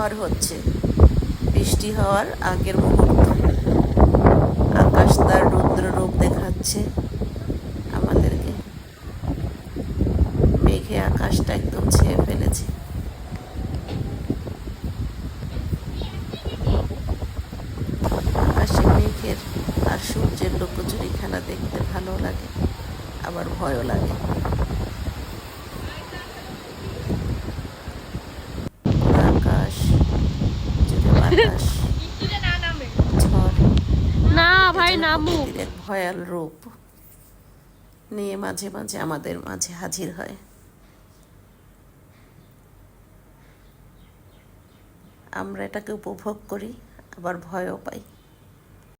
ঝড় হচ্ছে, বৃষ্টি হওয়ার আগের মুহূর্ত। আকাশ তার রুদ্র রূপ দেখাচ্ছে আমাদেরকে। মেঘে আকাশটা একদম ছেয়ে ফেলেছে। আকাশে মেঘের আর সূর্যের লুকোচুরি খেলা দেখতে ভালো লাগে, আবার ভয়ও লাগে। খোলা আকাশ, জুড়ে বাতাস, ঝড় না ভাই যেন নামুক। প্রকৃতির এক ভয়াল রূপ নিয়ে মাঝে মাঝে আমাদের মাঝে হাজির হয়। আমরা এটাকে উপভোগ করি, আবার ভয়ও পাই।